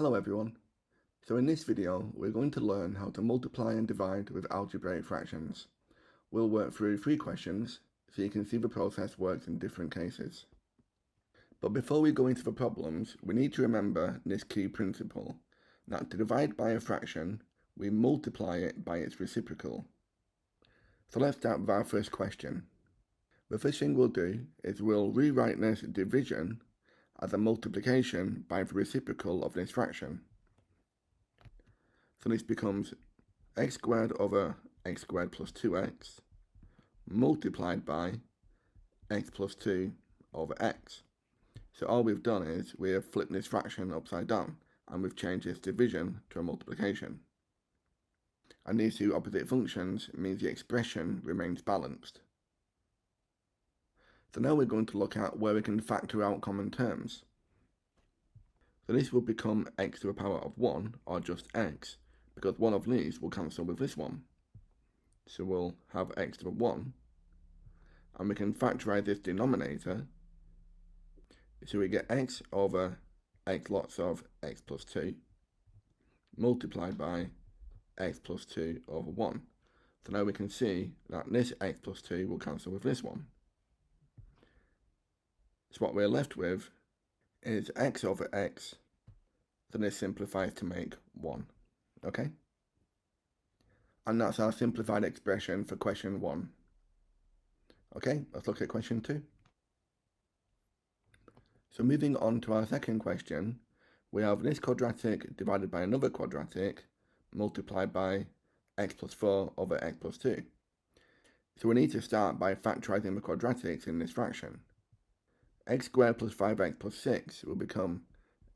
Hello everyone. So in this video we're going to learn how to multiply and divide with algebraic fractions. We'll work through 3 questions so you can see the process works in different cases. But before we go into the problems, we need to remember this key principle, that to divide by a fraction we multiply it by its reciprocal. So let's start with our first question. The first thing we'll do is we'll rewrite this division as a multiplication by the reciprocal of this fraction. So this becomes x squared over x squared plus 2x multiplied by x plus 2 over x. So all we've done is we have flipped this fraction upside down and we've changed this division to a multiplication. And these two opposite functions means the expression remains balanced. So now we're going to look at where we can factor out common terms. So this will become x to the power of 1, or just x, because one of these will cancel with this one. So we'll have x to the 1, and we can factorize this denominator, so we get x over x lots of x plus 2, multiplied by x plus 2 over 1. So now we can see that this x plus 2 will cancel with this one. So what we're left with is x over x, so this simplifies to make 1, okay? And that's our simplified expression for question 1. Okay, let's look at question 2. So moving on to our second question, we have this quadratic divided by another quadratic multiplied by x plus 4 over x plus 2. So we need to start by factorizing the quadratics in this fraction. X squared plus 5x plus 6 will become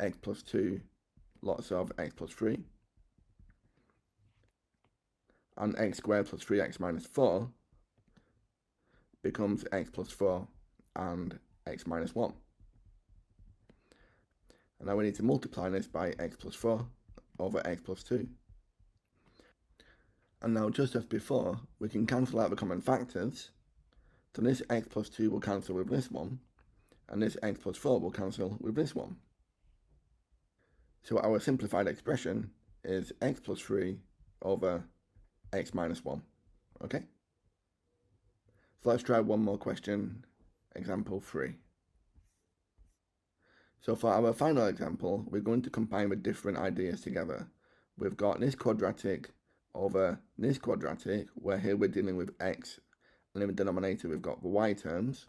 x plus 2 lots of x plus 3. And x squared plus 3x minus 4 becomes x plus 4 and x minus 1. And now we need to multiply this by x plus 4 over x plus 2. And now, just as before, we can cancel out the common factors. So this x plus 2 will cancel with this one, and this x plus 4 will cancel with this one. So our simplified expression is x plus 3 over x minus 1, okay? So let's try one more question, example 3. So for our final example, we're going to combine the different ideas together. We've got this quadratic over this quadratic, where here we're dealing with x, and in the denominator we've got the y terms.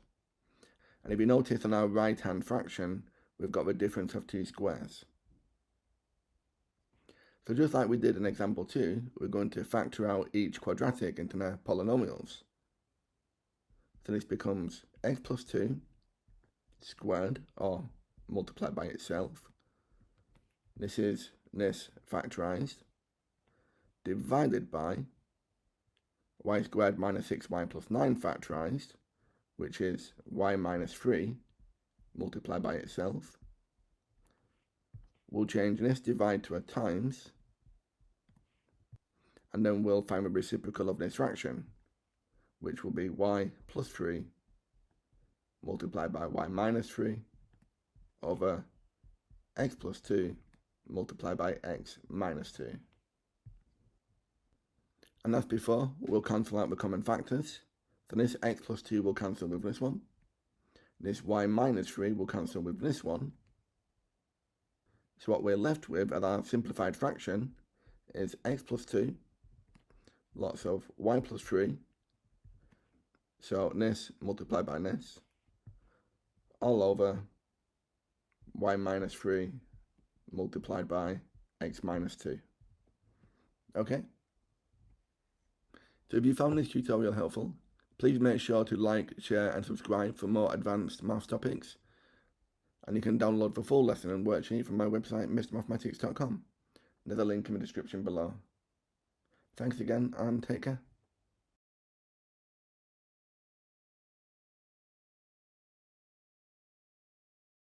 And if you notice on our right hand fraction, we've got the difference of 2 squares. So just like we did in example 2, we're going to factor out each quadratic into their polynomials. So this becomes x plus 2 squared, or multiplied by itself. This is this factorized, divided by y squared minus 6y plus 9 factorized, which is y minus 3 multiplied by itself. We'll change this divide to a times, and then we'll find the reciprocal of this fraction, which will be y plus 3 multiplied by y minus 3 over x plus 2 multiplied by x minus 2. And as before, we'll cancel out the common factors. So this x plus 2 will cancel with this one. This y minus 3 will cancel with this one. So what we're left with at our simplified fraction is x plus 2, lots of y plus 3. So this multiplied by this, all over y minus 3 multiplied by x minus 2. Okay? So if you found this tutorial helpful, please make sure to like, share and subscribe for more advanced maths topics. And you can download the full lesson and worksheet from my website, mrmathematics.com. There's a link in the description below. Thanks again and take care.